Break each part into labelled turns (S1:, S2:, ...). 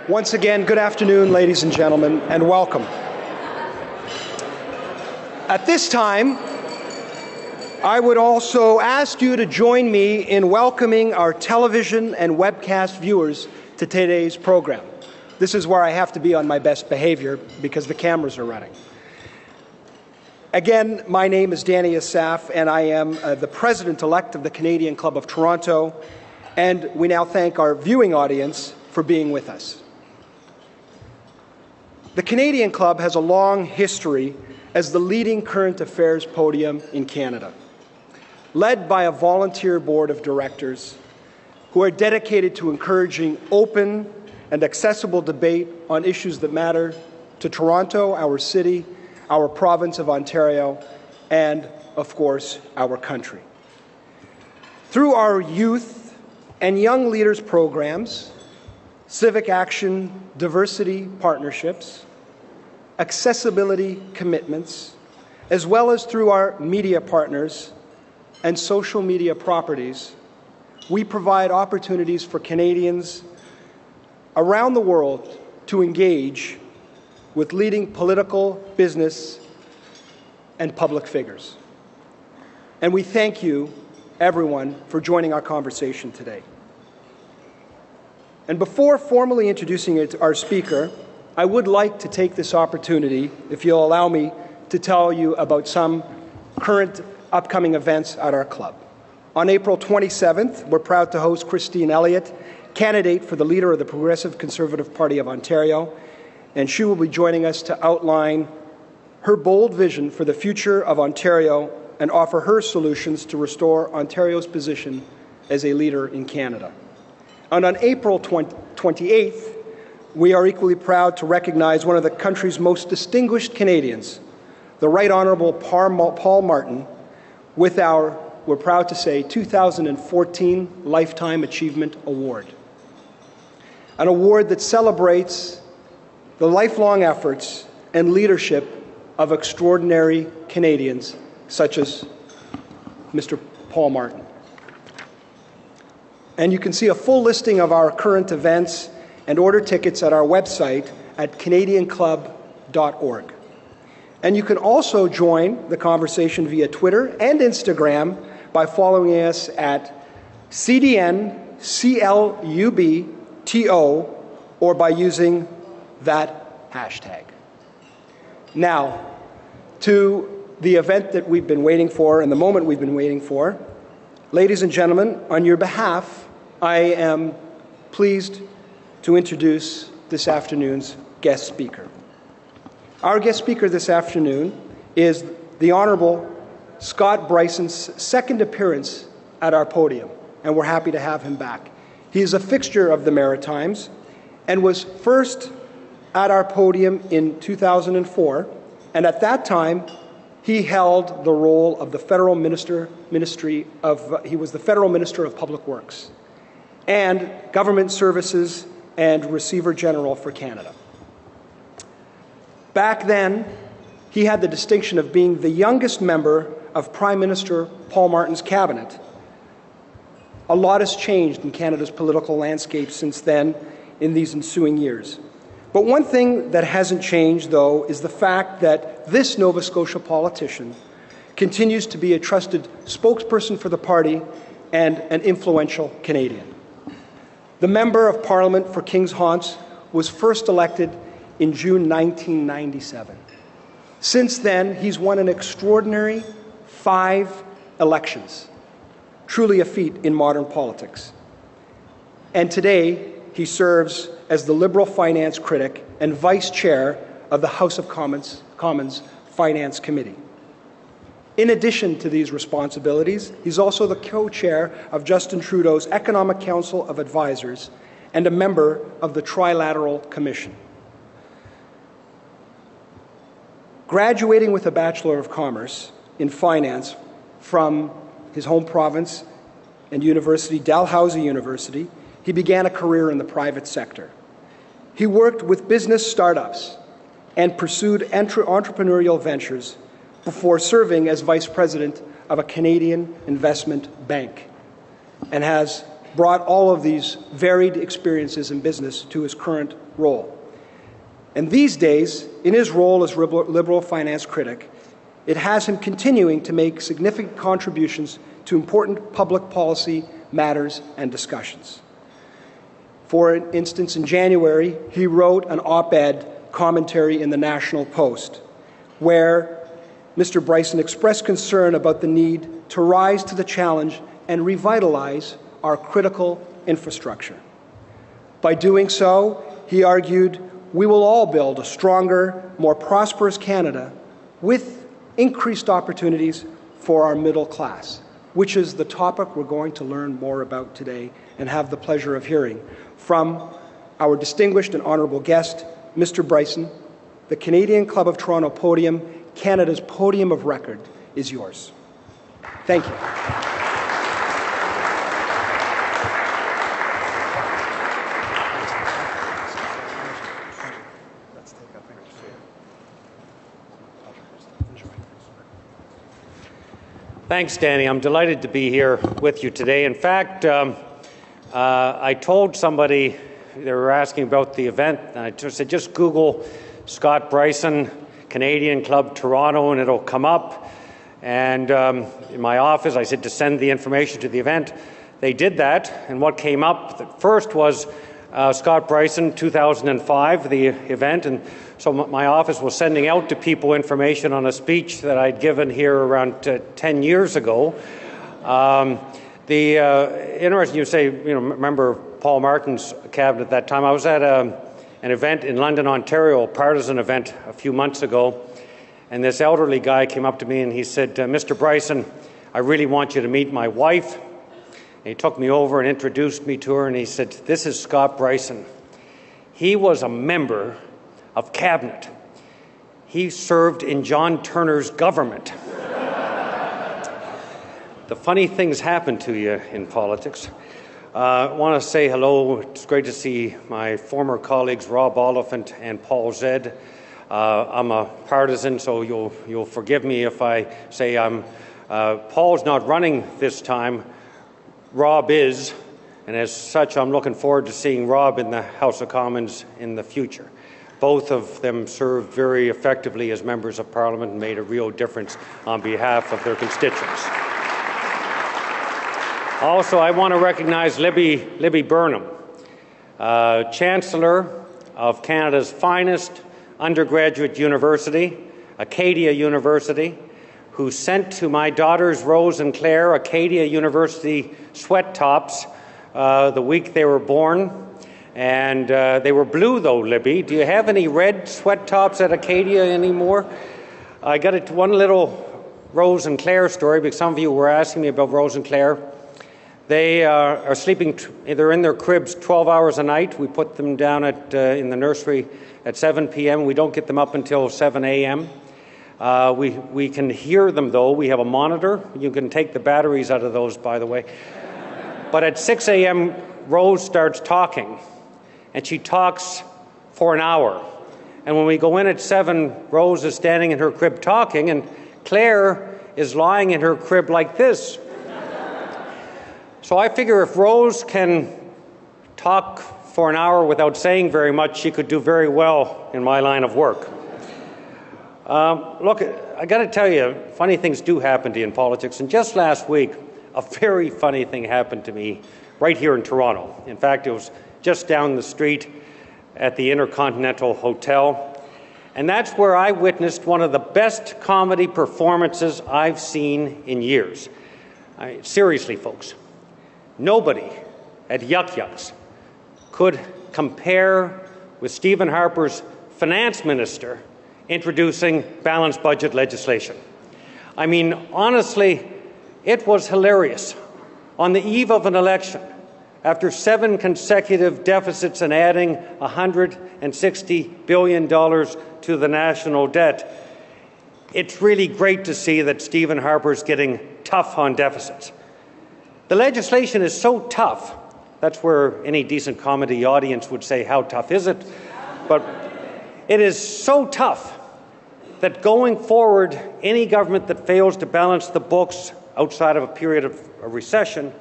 S1: Once again, good afternoon, ladies and gentlemen, and welcome. At this time, I would also ask you to join me in welcoming our television and webcast viewers to today's program. This is where I have to be on my best behavior because the cameras are running. Again, my name is Danny Asaf, and I am the President-elect of the Canadian Club of Toronto, and we now thank our viewing audience for being with us. The Canadian Club has a long history as the leading current affairs podium in Canada, led by a volunteer board of directors who are dedicated to encouraging open and accessible debate on issues that matter to Toronto, our city, our province of Ontario, and, of course, our country. Through our youth and young leaders programs, civic action, diversity partnerships, accessibility commitments, as well as through our media partners and social media properties, we provide opportunities for Canadians around the world to engage with leading political, business, and public figures. And we thank you, everyone, for joining our conversation today. And before formally introducing our speaker, I would like to take this opportunity, if you'll allow me, to tell you about some current upcoming events at our club. On April 27th, we're proud to host Christine Elliott, candidate for the leader of the Progressive Conservative Party of Ontario, and she will be joining us to outline her bold vision for the future of Ontario and offer her solutions to restore Ontario's position as a leader in Canada. And on April 28th, we are equally proud to recognize one of the country's most distinguished Canadians, the Right Honourable Paul Martin, with our, we're proud to say, 2014 Lifetime Achievement Award. An award that celebrates the lifelong efforts and leadership of extraordinary Canadians such as Mr. Paul Martin. And you can see a full listing of our current events and order tickets at our website at canadianclub.org. And you can also join the conversation via Twitter and Instagram by following us at CDNCLUBTO or by using that hashtag. Now, to the event that we've been waiting for and the moment we've been waiting for. Ladies and gentlemen, on your behalf, I am pleased to introduce this afternoon's guest speaker. Our guest speaker this afternoon is the Honourable Scott Brison's second appearance at our podium, and we're happy to have him back. He is a fixture of the Maritimes and was first at our podium in 2004, and at that time, he held the role of the Federal Minister of Public Works and Government Services and Receiver General for Canada. Back then, he had the distinction of being the youngest member of Prime Minister Paul Martin's cabinet. A lot has changed in Canada's political landscape since then in these ensuing years. But one thing that hasn't changed, though, is the fact that this Nova Scotia politician continues to be a trusted spokesperson for the party and an influential Canadian. The Member of Parliament for Kings Haunts was first elected in June 1997. Since then, he's won an extraordinary 5 elections, truly a feat in modern politics. And today, he serves as the Liberal finance critic and vice chair of the House of Commons Finance Committee. In addition to these responsibilities, he's also the co-chair of Justin Trudeau's Economic Council of Advisors and a member of the Trilateral Commission. Graduating with a Bachelor of Commerce in Finance from his home province and university, Dalhousie University, he began a career in the private sector. He worked with business startups and pursued entrepreneurial ventures before serving as vice president of a Canadian investment bank, and has brought all of these varied experiences in business to his current role. And these days, in his role as Liberal finance critic, it has him continuing to make significant contributions to important public policy matters and discussions. For instance, in January, he wrote an op-ed commentary in the National Post, where Mr. Brison expressed concern about the need to rise to the challenge and revitalize our critical infrastructure. By doing so, he argued, we will all build a stronger, more prosperous Canada with increased opportunities for our middle class, which is the topic we're going to learn more about today and have the pleasure of hearing from our distinguished and honourable guest, Mr. Brison. The Canadian Club of Toronto podium, Canada's podium of record, is yours. Thank you.
S2: Thanks, Danny. I'm delighted to be here with you today. In fact, I told somebody, they were asking about the event, and I said, just Google Scott Brison, Canadian Club Toronto, and it'll come up. And in my office, I said to send the information to the event. They did that, and what came up first was Scott Brison, 2005, the event, and so my office was sending out to people information on a speech that I'd given here around 10 years ago. Interesting you say, remember Paul Martin's cabinet at that time. I was at an event in London, Ontario, a partisan event a few months ago, and this elderly guy came up to me and he said, Mr. Brison, I really want you to meet my wife. And he took me over and introduced me to her, and he said, this is Scott Brison. He was a member of cabinet. He served in John Turner's government. The funny things happen to you in politics. I want to say hello. It's great to see my former colleagues Rob Oliphant and Paul Zed. I'm a partisan, so you'll forgive me if I say Paul's not running this time. Rob is, and as such, I'm looking forward to seeing Rob in the House of Commons in the future. Both of them served very effectively as members of Parliament and made a real difference on behalf of their constituents. Also, I want to recognize Libby Burnham, Chancellor of Canada's finest undergraduate university, Acadia University, who sent to my daughters Rose and Claire Acadia University sweat tops the week they were born. And they were blue, though, Libby. Do you have any red sweat tops at Acadia anymore? I got one little Rose and Claire story, because some of you were asking me about Rose and Claire. They are sleeping, they're in their cribs 12 hours a night. We put them down in the nursery at 7 p.m. We don't get them up until 7 a.m. We can hear them, though. We have a monitor. You can take the batteries out of those, by the way. But at 6 a.m., Rose starts talking. And she talks for an hour. And when we go in at 7, Rose is standing in her crib talking, and Claire is lying in her crib like this. So I figure if Rose can talk for an hour without saying very much, she could do very well in my line of work. Look, I got to tell you, funny things do happen to you in politics. And just last week, a very funny thing happened to me right here in Toronto. In fact, it was just down the street at the Intercontinental Hotel. And that's where I witnessed one of the best comedy performances I've seen in years. Seriously, folks, nobody at Yuck Yucks could compare with Stephen Harper's finance minister introducing balanced budget legislation. I mean, honestly, it was hilarious. On the eve of an election, after 7 consecutive deficits and adding $160 billion to the national debt, it's really great to see that Stephen Harper's getting tough on deficits. The legislation is so tough, that's where any decent comedy audience would say, how tough is it? But it is so tough that going forward, any government that fails to balance the books outside of a period of a recession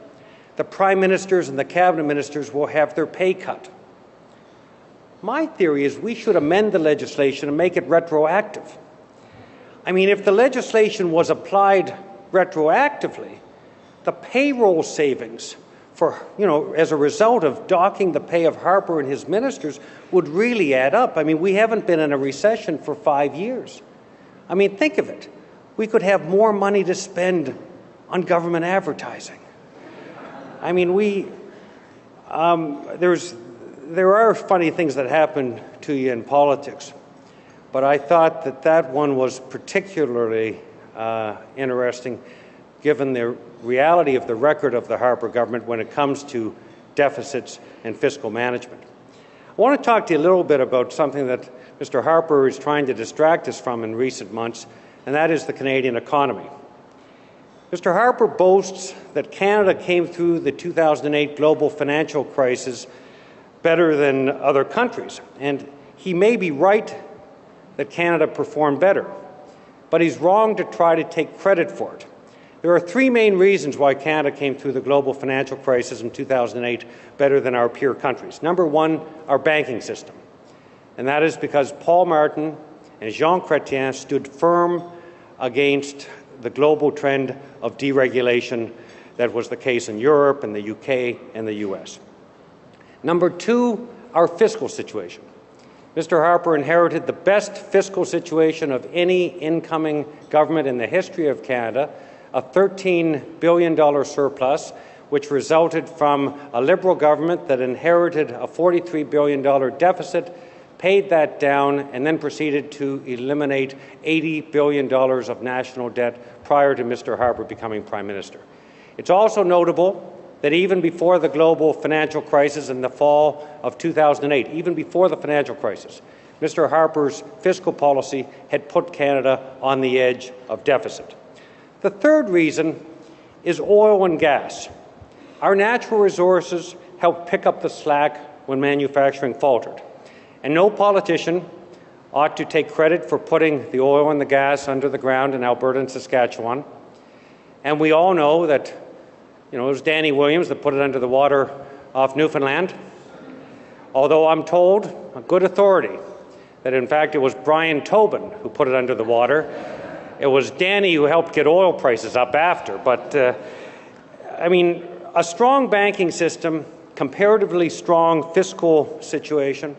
S2: the prime ministers and the cabinet ministers will have their pay cut. My theory is we should amend the legislation and make it retroactive. I mean, if the legislation was applied retroactively, the payroll savings for, as a result of docking the pay of Harper and his ministers would really add up. I mean, we haven't been in a recession for 5 years. I mean, think of it. We could have more money to spend on government advertising. I mean, there are funny things that happen to you in politics, but I thought that one was particularly interesting given the reality of the record of the Harper government when it comes to deficits and fiscal management. I want to talk to you a little bit about something that Mr. Harper is trying to distract us from in recent months, and that is the Canadian economy. Mr. Harper boasts that Canada came through the 2008 global financial crisis better than other countries, and he may be right that Canada performed better, but he's wrong to try to take credit for it. There are three main reasons why Canada came through the global financial crisis in 2008 better than our peer countries. Number one, our banking system, and that is because Paul Martin and Jean Chrétien stood firm against the global trend of deregulation that was the case in Europe and the UK and the US. Number two, our fiscal situation. Mr. Harper inherited the best fiscal situation of any incoming government in the history of Canada, a $13 billion surplus, which resulted from a Liberal government that inherited a $43 billion deficit, paid that down, and then proceeded to eliminate $80 billion of national debt prior to Mr. Harper becoming Prime Minister. It's also notable that even before the global financial crisis in the fall of 2008, even before the financial crisis, Mr. Harper's fiscal policy had put Canada on the edge of deficit. The third reason is oil and gas. Our natural resources helped pick up the slack when manufacturing faltered. And no politician ought to take credit for putting the oil and the gas under the ground in Alberta and Saskatchewan. And we all know that, it was Danny Williams that put it under the water off Newfoundland. Although I'm told, a good authority, that in fact it was Brian Tobin who put it under the water. It was Danny who helped get oil prices up after. But, a strong banking system, comparatively strong fiscal situation,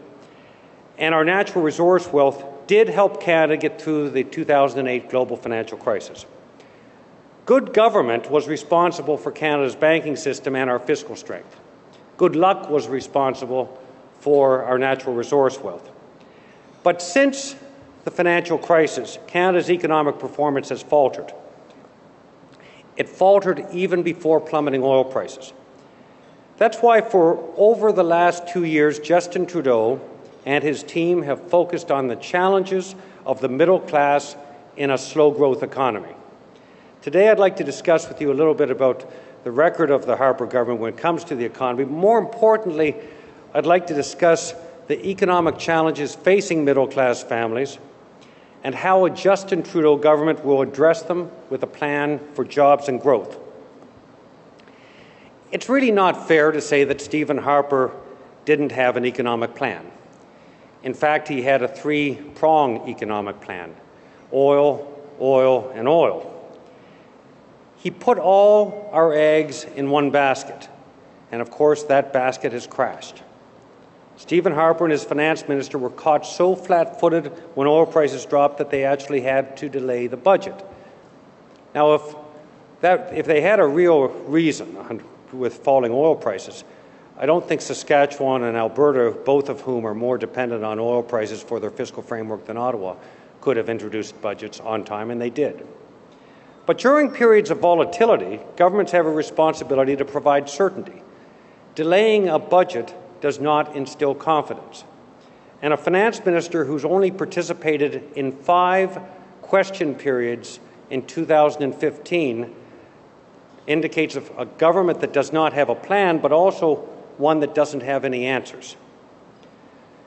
S2: and our natural resource wealth did help Canada get through the 2008 global financial crisis. Good government was responsible for Canada's banking system and our fiscal strength. Good luck was responsible for our natural resource wealth. But since the financial crisis, Canada's economic performance has faltered. It faltered even before plummeting oil prices. That's why for over the last 2 years, Justin Trudeau and his team have focused on the challenges of the middle class in a slow-growth economy. Today, I'd like to discuss with you a little bit about the record of the Harper government when it comes to the economy. More importantly, I'd like to discuss the economic challenges facing middle-class families and how a Justin Trudeau government will address them with a plan for jobs and growth. It's really not fair to say that Stephen Harper didn't have an economic plan. In fact, he had a three-pronged economic plan: oil, oil, and oil. He put all our eggs in one basket, and of course that basket has crashed. Stephen Harper and his finance minister were caught so flat-footed when oil prices dropped that they actually had to delay the budget. Now, if they had a real reason with falling oil prices, I don't think Saskatchewan and Alberta, both of whom are more dependent on oil prices for their fiscal framework than Ottawa, could have introduced budgets on time, and they did. But during periods of volatility, governments have a responsibility to provide certainty. Delaying a budget does not instill confidence. And a finance minister who's only participated in 5 question periods in 2015 indicates a government that does not have a plan, but also one that doesn't have any answers.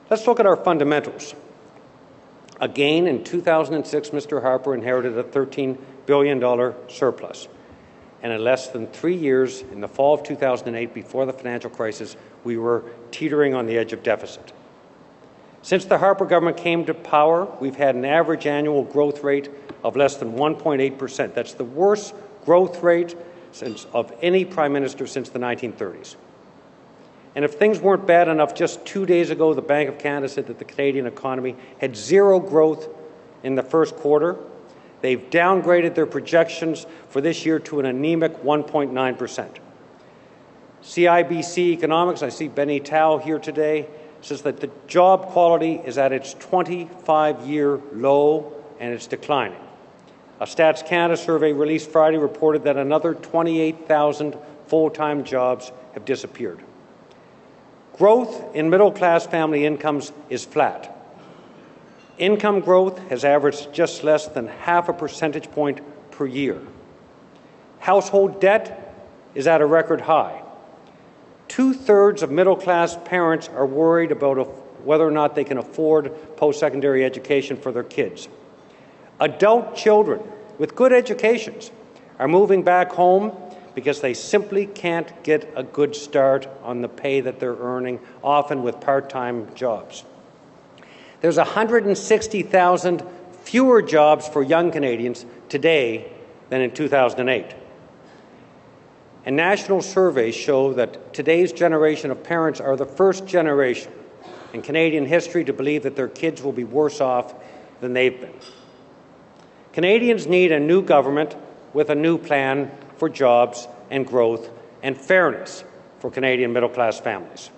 S2: Let's look at our fundamentals. Again, in 2006, Mr. Harper inherited a $13 billion surplus. and in less than 3 years, in the fall of 2008, before the financial crisis, we were teetering on the edge of deficit. Since the Harper government came to power, we've had an average annual growth rate of less than 1.8%. That's the worst growth rate of any Prime Minister since the 1930s. And if things weren't bad enough, just 2 days ago, the Bank of Canada said that the Canadian economy had zero growth in the first quarter. They've downgraded their projections for this year to an anemic 1.9%. CIBC Economics, I see Benny Tao here today, says that the job quality is at its 25-year low and it's declining. A Stats Canada survey released Friday reported that another 28,000 full-time jobs have disappeared. Growth in middle-class family incomes is flat. Income growth has averaged just less than half a percentage point per year. Household debt is at a record high. 2/3 of middle-class parents are worried about whether or not they can afford post-secondary education for their kids. Adult children with good educations are moving back home because they simply can't get a good start on the pay that they're earning, often with part-time jobs. There's 160,000 fewer jobs for young Canadians today than in 2008. And national surveys show that today's generation of parents are the first generation in Canadian history to believe that their kids will be worse off than they've been. Canadians need a new government with a new plan for jobs and growth and fairness for Canadian middle-class families.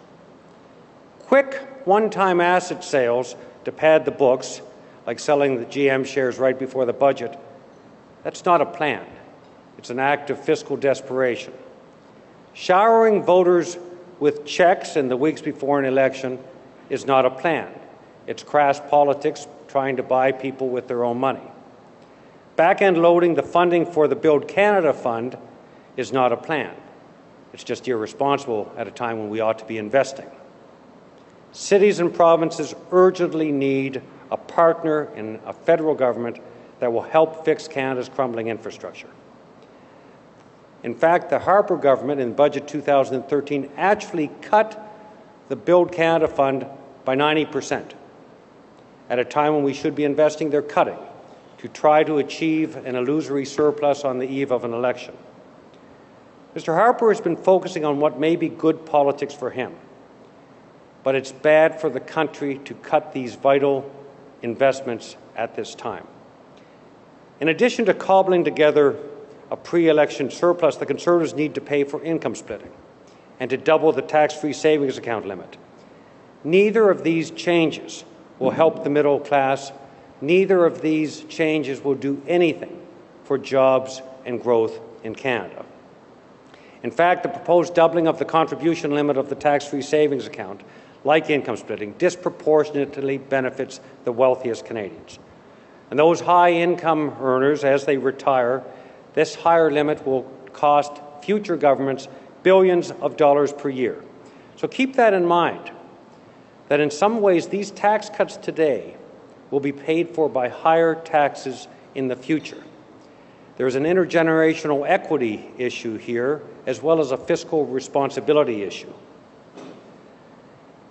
S2: Quick one-time asset sales to pad the books, like selling the GM shares right before the budget, that's not a plan. It's an act of fiscal desperation. Showering voters with checks in the weeks before an election is not a plan. It's crass politics trying to buy people with their own money. Back-end loading the funding for the Build Canada Fund is not a plan. It's just irresponsible at a time when we ought to be investing. Cities and provinces urgently need a partner in a federal government that will help fix Canada's crumbling infrastructure. In fact, the Harper government in Budget 2013 actually cut the Build Canada Fund by 90%. At a time when we should be investing, they're cutting to try to achieve an illusory surplus on the eve of an election. Mr. Harper has been focusing on what may be good politics for him, but it's bad for the country to cut these vital investments at this time. In addition to cobbling together a pre-election surplus, the Conservatives need to pay for income splitting and to double the tax-free savings account limit. Neither of these changes will help the middle class. Neither of these changes will do anything for jobs and growth in Canada. In fact, the proposed doubling of the contribution limit of the tax-free savings account, like income splitting, disproportionately benefits the wealthiest Canadians. And those high-income earners, as they retire, this higher limit will cost future governments billions of dollars per year. So keep that in mind, that in some ways these tax cuts today will be paid for by higher taxes in the future. There's an intergenerational equity issue here, as well as a fiscal responsibility issue.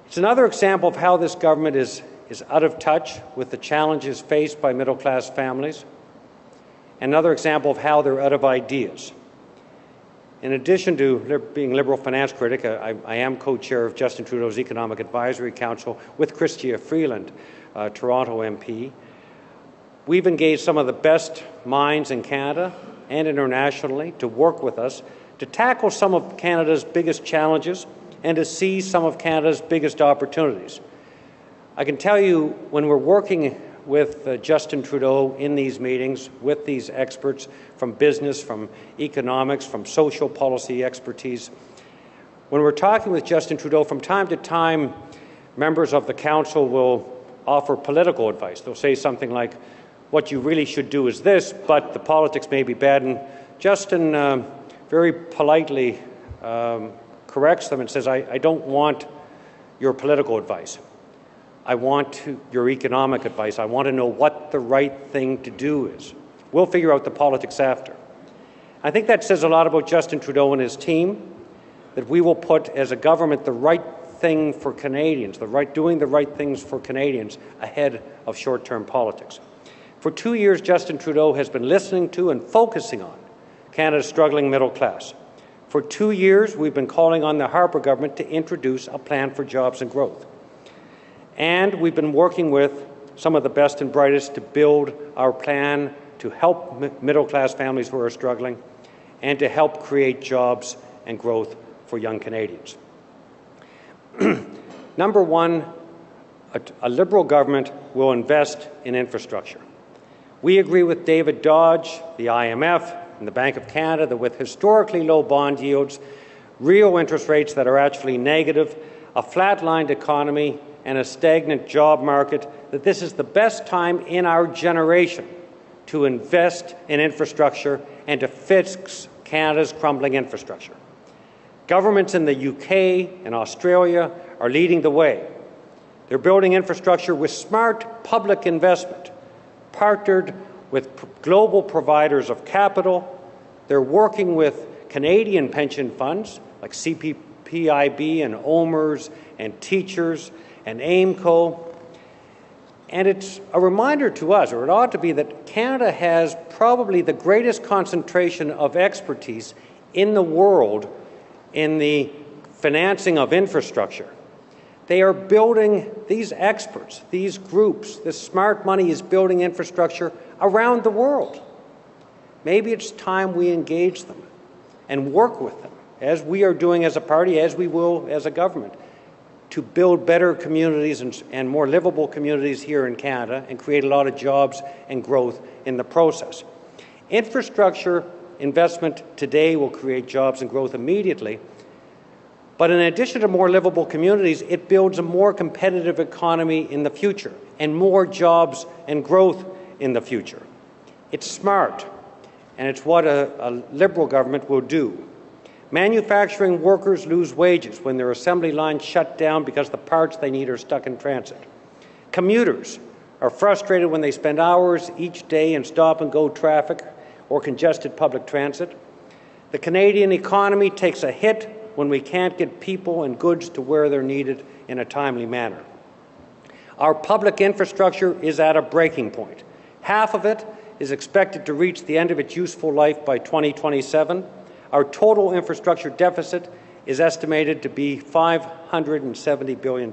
S2: It's another example of how this government is out of touch with the challenges faced by middle-class families. Another example of how they're out of ideas. In addition to being Liberal finance critic, I am co-chair of Justin Trudeau's Economic Advisory Council with Chrystia Freeland, Toronto MP. We've engaged some of the best minds in Canada and internationally to work with us to tackle some of Canada's biggest challenges and to seize some of Canada's biggest opportunities. I can tell you, when we're working with Justin Trudeau in these meetings, with these experts from business, from economics, from social policy expertise, when we're talking with Justin Trudeau, from time to time, members of the Council will offer political advice. They'll say something like, what you really should do is this, but the politics may be bad. And Justin very politely corrects them and says, I don't want your political advice. I want your economic advice. I want to know what the right thing to do is. We'll figure out the politics after. I think that says a lot about Justin Trudeau and his team, that we will put, as a government, the right thing for Canadians, doing the right things for Canadians ahead of short-term politics. For 2 years, Justin Trudeau has been listening to and focusing on Canada's struggling middle class. For 2 years, we've been calling on the Harper government to introduce a plan for jobs and growth. And we've been working with some of the best and brightest to build our plan to help middle-class families who are struggling and to help create jobs and growth for young Canadians. Number one, a Liberal government will invest in infrastructure. We agree with David Dodge, the IMF, and the Bank of Canada that with historically low bond yields, real interest rates that are actually negative, a flatlined economy, and a stagnant job market, that this is the best time in our generation to invest in infrastructure and to fix Canada's crumbling infrastructure. Governments in the UK and Australia are leading the way. They're building infrastructure with smart public investment, partnered with global providers of capital. They're working with Canadian pension funds like CPPIB and OMERS and Teachers and AIMCO. And it's a reminder to us, or it ought to be, that Canada has probably the greatest concentration of expertise in the world in the financing of infrastructure. They are building, these experts, these groups, this smart money is building infrastructure around the world. Maybe it's time we engage them and work with them, as we are doing as a party, as we will as a government, to build better communities and more livable communities here in Canada and create a lot of jobs and growth in the process. Infrastructure investment today will create jobs and growth immediately, but in addition to more livable communities, it builds a more competitive economy in the future and more jobs and growth in the future. It's smart, and it's what a Liberal government will do. Manufacturing workers lose wages when their assembly lines shut down because the parts they need are stuck in transit. Commuters are frustrated when they spend hours each day in stop-and-go traffic or congested public transit. The Canadian economy takes a hit when we can't get people and goods to where they're needed in a timely manner. Our public infrastructure is at a breaking point. Half of it is expected to reach the end of its useful life by 2027. Our total infrastructure deficit is estimated to be $570 billion.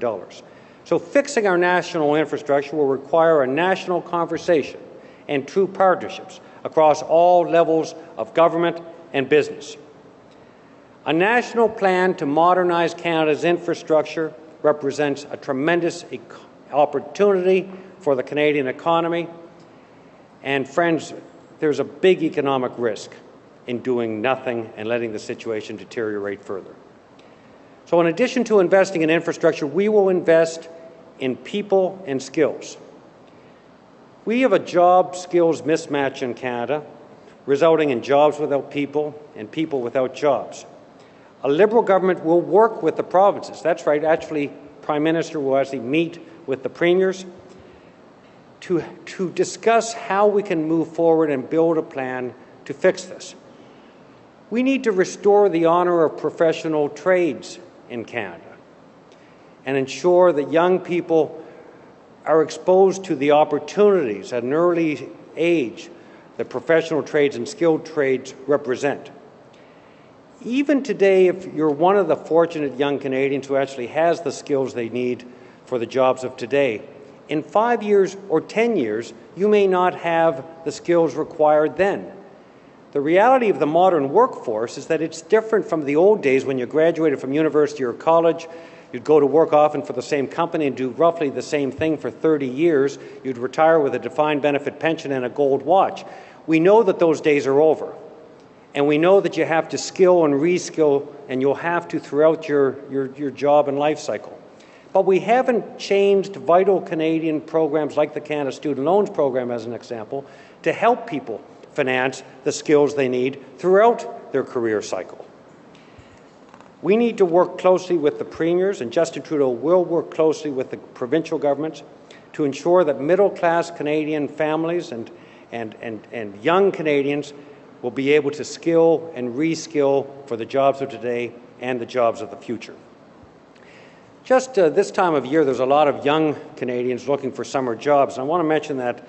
S2: So fixing our national infrastructure will require a national conversation and true partnerships across all levels of government and business. A national plan to modernize Canada's infrastructure represents a tremendous opportunity for the Canadian economy. And friends, there's a big economic risk in doing nothing and letting the situation deteriorate further. So in addition to investing in infrastructure, we will invest in people and skills. We have a job-skills mismatch in Canada, resulting in jobs without people and people without jobs. A Liberal government will work with the provinces. That's right, actually, Prime Minister will actually meet with the premiers to discuss how we can move forward and build a plan to fix this. We need to restore the honour of professional trades in Canada and ensure that young people are exposed to the opportunities at an early age that professional trades and skilled trades represent. Even today, if you're one of the fortunate young Canadians who actually has the skills they need for the jobs of today, in 5 years or 10 years, you may not have the skills required then. The reality of the modern workforce is that it's different from the old days when you graduated from university or college. You'd go to work often for the same company and do roughly the same thing for 30 years. You'd retire with a defined benefit pension and a gold watch. We know that those days are over. And we know that you have to skill and reskill, and you'll have to throughout your job and life cycle. But we haven't changed vital Canadian programs like the Canada Student Loans Program, as an example, to help people finance the skills they need throughout their career cycle. We need to work closely with the premiers, and Justin Trudeau will work closely with the provincial governments to ensure that middle-class Canadian families and young Canadians will be able to skill and reskill for the jobs of today and the jobs of the future. Just this time of year, there's a lot of young Canadians looking for summer jobs. And I want to mention that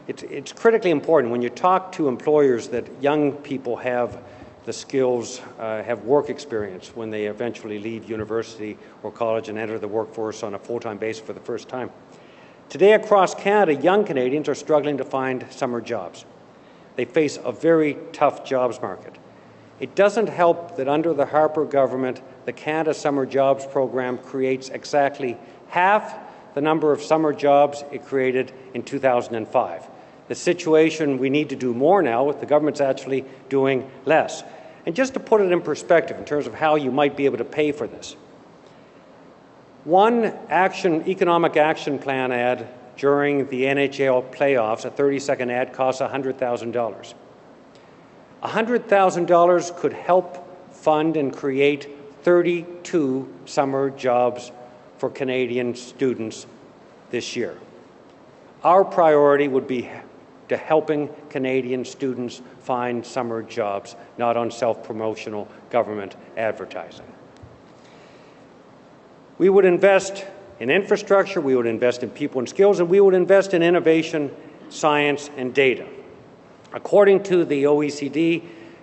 S2: it's critically important when you talk to employers that young people have the skills, have work experience when they eventually leave university or college and enter the workforce on a full-time basis for the first time. Today across Canada, young Canadians are struggling to find summer jobs. They face a very tough jobs market. It doesn't help that under the Harper government, the Canada Summer Jobs Program creates exactly half the number of summer jobs it created in 2005. The situation, we need to do more now, with the government's actually doing less. And just to put it in perspective in terms of how you might be able to pay for this, one economic action plan ad during the NHL playoffs, a 30-second ad, costs $100,000. $100,000 could help fund and create 32 summer jobs for Canadian students this year. Our priority would be to helping Canadian students find summer jobs, not on self-promotional government advertising. We would invest in infrastructure, we would invest in people and skills, and we would invest in innovation, science, and data. According to the OECD,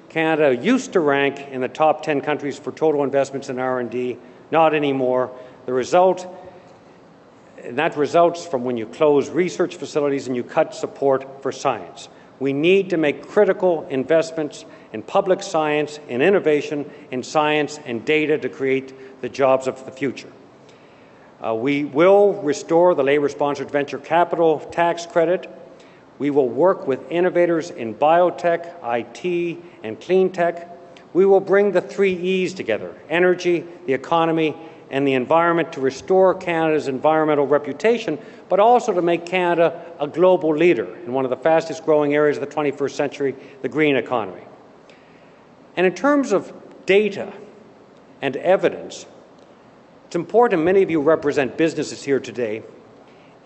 S2: Canada used to rank in the top 10 countries for total investments in R&D, not anymore. That results from when you close research facilities and you cut support for science. We need to make critical investments in public science, in innovation, in science and data to create the jobs of the future. We will restore the labor-sponsored venture capital tax credit. We will work with innovators in biotech, IT, and clean tech. We will bring the 3 E's together: energy, the economy, and the environment, to restore Canada's environmental reputation, but also to make Canada a global leader in one of the fastest growing areas of the 21st century, the green economy. And in terms of data and evidence, it's important, many of you represent businesses here today.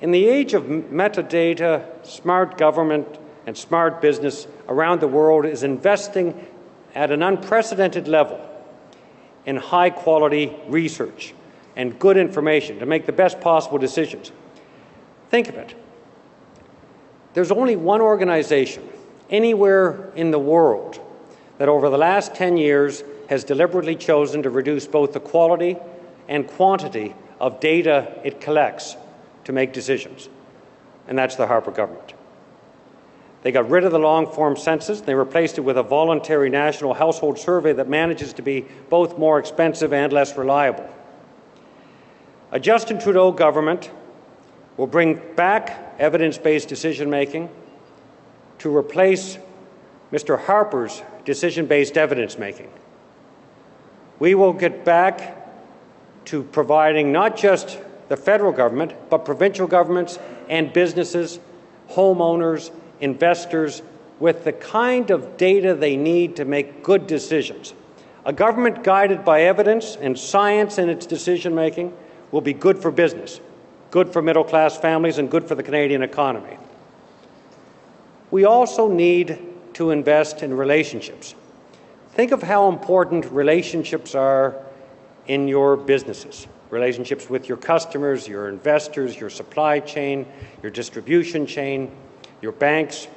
S2: In the age of metadata, smart government and smart business around the world is investing at an unprecedented level in high-quality research and good information to make the best possible decisions. Think of it. There's only one organization anywhere in the world that over the last 10 years has deliberately chosen to reduce both the quality and quantity of data it collects to make decisions, and that's the Harper government. They got rid of the long-form census. They replaced it with a voluntary national household survey that manages to be both more expensive and less reliable. A Justin Trudeau government will bring back evidence-based decision-making to replace Mr. Harper's decision-based evidence-making. We will get back to providing not just the federal government, but provincial governments and businesses, homeowners, investors, with the kind of data they need to make good decisions. A government guided by evidence and science in its decision-making will be good for business, good for middle-class families, and good for the Canadian economy. We also need to invest in relationships. Think of how important relationships are in your businesses. Relationships with your customers, your investors, your supply chain, your distribution chain, your banks.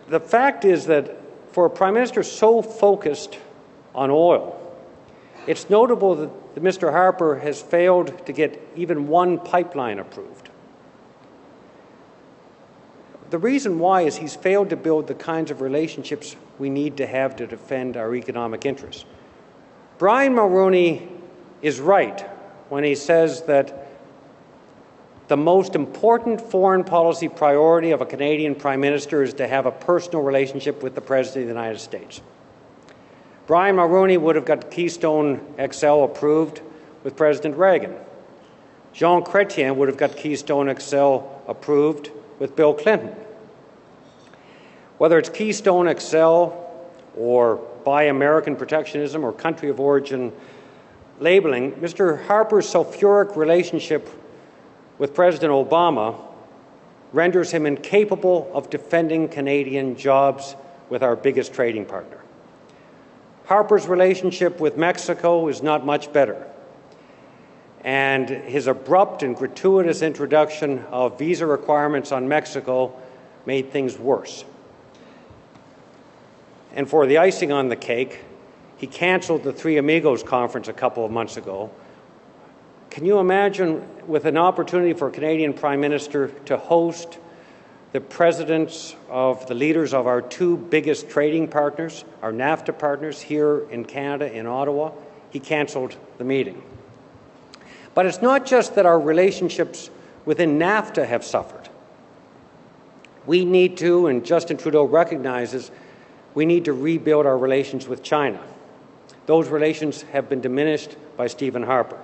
S2: The fact is that for a Prime Minister so focused on oil, it's notable that Mr. Harper has failed to get even one pipeline approved. The reason why is he's failed to build the kinds of relationships we need to have to defend our economic interests. Brian Mulroney is right when he says that the most important foreign policy priority of a Canadian Prime Minister is to have a personal relationship with the President of the United States. Brian Mulroney would have got Keystone XL approved with President Reagan. Jean Chrétien would have got Keystone XL approved with Bill Clinton. Whether it's Keystone XL or Buy American protectionism or country of origin labeling, Mr. Harper's sulfuric relationship with President Obama renders him incapable of defending Canadian jobs with our biggest trading partner. Harper's relationship with Mexico is not much better, and his abrupt and gratuitous introduction of visa requirements on Mexico made things worse. And for the icing on the cake, he canceled the Three Amigos conference a couple of months ago. Can you imagine, with an opportunity for a Canadian Prime Minister to host the presidents of the leaders of our two biggest trading partners, our NAFTA partners here in Canada, in Ottawa, he canceled the meeting. But it's not just that our relationships within NAFTA have suffered. We need to, and Justin Trudeau recognizes, we need to rebuild our relations with China. Those relations have been diminished by Stephen Harper.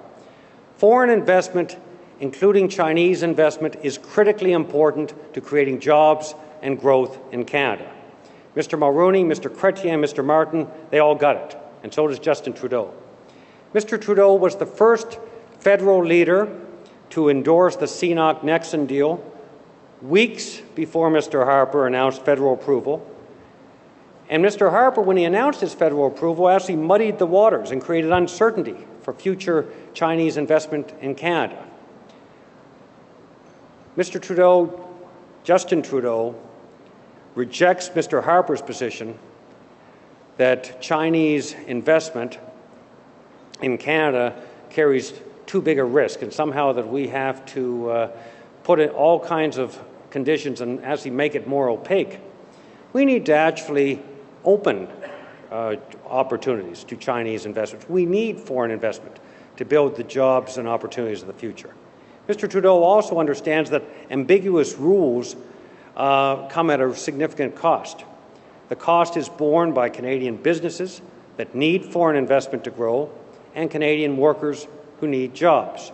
S2: Foreign investment, including Chinese investment, is critically important to creating jobs and growth in Canada. Mr. Mulroney, Mr. Chrétien, Mr. Martin, they all got it, and so does Justin Trudeau. Mr. Trudeau was the first federal leader to endorse the CNOC-Nexon deal weeks before Mr. Harper announced federal approval. And Mr. Harper, when he announced his federal approval, actually muddied the waters and created uncertainty for future Chinese investment in Canada. Mr. Trudeau, Justin Trudeau, rejects Mr. Harper's position that Chinese investment in Canada carries too big a risk, and somehow that we have to put in all kinds of conditions and actually make it more opaque. We need to actually open opportunities to Chinese investors. We need foreign investment to build the jobs and opportunities of the future. Mr. Trudeau also understands that ambiguous rules come at a significant cost. The cost is borne by Canadian businesses that need foreign investment to grow and Canadian workers who need jobs.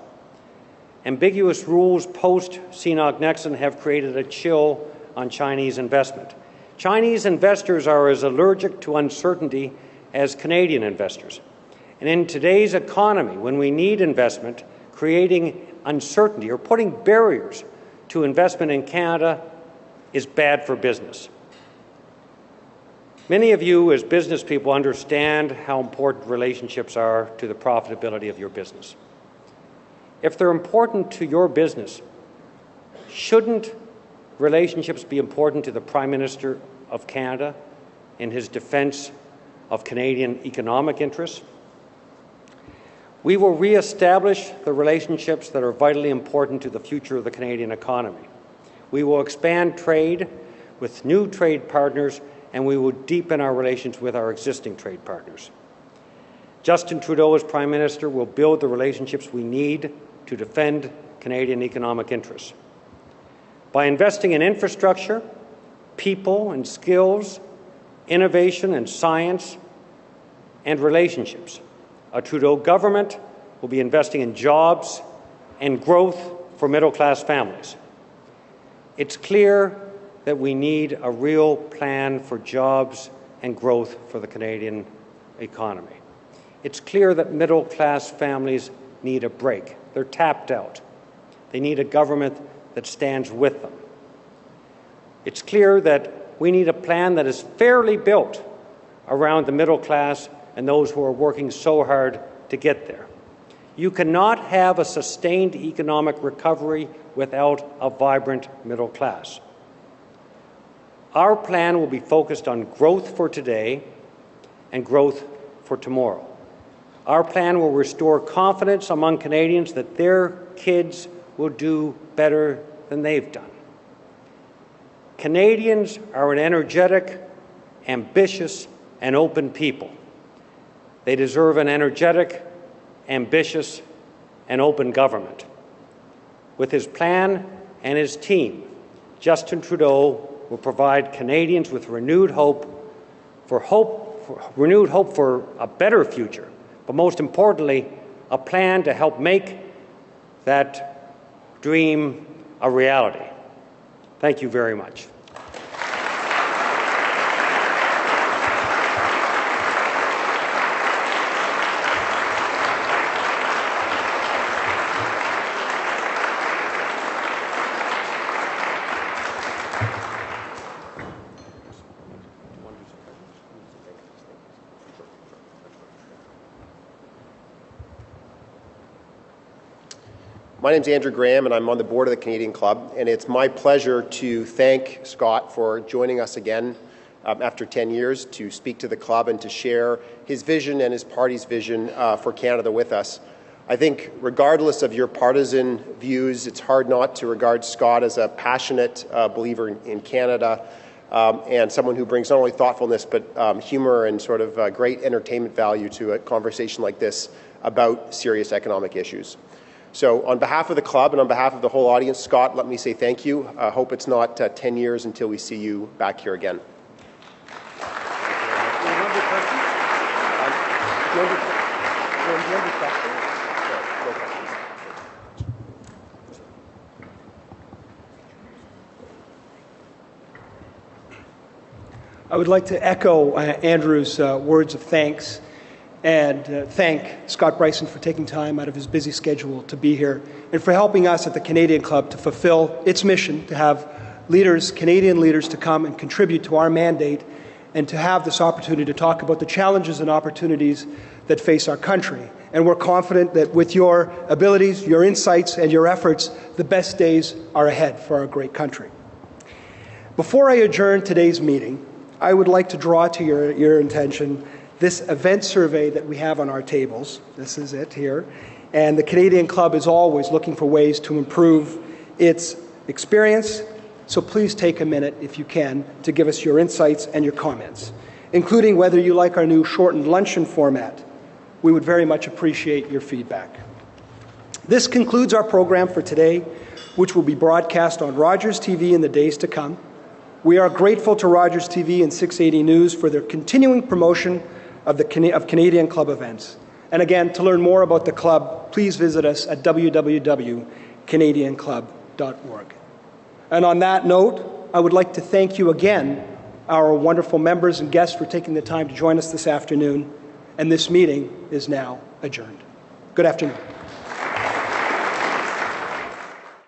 S2: Ambiguous rules post-CNOC-Nexon have created a chill on Chinese investment. Chinese investors are as allergic to uncertainty as Canadian investors. And in today's economy, when we need investment, creating uncertainty or putting barriers to investment in Canada is bad for business. Many of you as business people understand how important relationships are to the profitability of your business. If they're important to your business, shouldn't relationships be important to the Prime Minister of Canada in his defence of Canadian economic interests? We will re-establish the relationships that are vitally important to the future of the Canadian economy. We will expand trade with new trade partners, and we will deepen our relations with our existing trade partners. Justin Trudeau, as Prime Minister, will build the relationships we need to defend Canadian economic interests. By investing in infrastructure, people and skills, innovation and science, and relationships, a Trudeau government will be investing in jobs and growth for middle-class families. It's clear that we need a real plan for jobs and growth for the Canadian economy. It's clear that middle-class families need a break. They're tapped out. They need a government that stands with them. It's clear that we need a plan that is fairly built around the middle class and those who are working so hard to get there. You cannot have a sustained economic recovery without a vibrant middle class. Our plan will be focused on growth for today and growth for tomorrow. Our plan will restore confidence among Canadians that their kids will do better than they've done. Canadians are an energetic, ambitious, and open people. They deserve an energetic, ambitious, and open government. With his plan and his team, Justin Trudeau will provide Canadians with renewed hope for a better future, but most importantly, a plan to help make that dream a reality. Thank you very much.
S3: My name is Andrew Graham, and I'm on the board of the Canadian Club, and it's my pleasure to thank Scott for joining us again after 10 years to speak to the club and to share his vision and his party's vision for Canada with us. I think regardless of your partisan views, it's hard not to regard Scott as a passionate believer in Canada and someone who brings not only thoughtfulness but humor and sort of great entertainment value to a conversation like this about serious economic issues. So on behalf of the club and on behalf of the whole audience, Scott, let me say thank you. I hope it's not 10 years until we see you back here again.
S1: I would like to echo Andrew's words of thanks and thank Scott Brison for taking time out of his busy schedule to be here and for helping us at the Canadian Club to fulfill its mission to have leaders, Canadian leaders, to come and contribute to our mandate and to have this opportunity to talk about the challenges and opportunities that face our country. And we're confident that with your abilities, your insights, and your efforts, the best days are ahead for our great country. Before I adjourn today's meeting, I would like to draw to your attention this event survey that we have on our tables. This is it here. And the Canadian Club is always looking for ways to improve its experience. So please take a minute, if you can, to give us your insights and your comments, including whether you like our new shortened luncheon format. We would very much appreciate your feedback. This concludes our program for today, which will be broadcast on Rogers TV in the days to come. We are grateful to Rogers TV and 680 News for their continuing promotion of Canadian Club events. And again, to learn more about the club, please visit us at www.canadianclub.org. And on that note, I would like to thank you again, our wonderful members and guests, for taking the time to join us this afternoon. And this meeting is now adjourned. Good afternoon.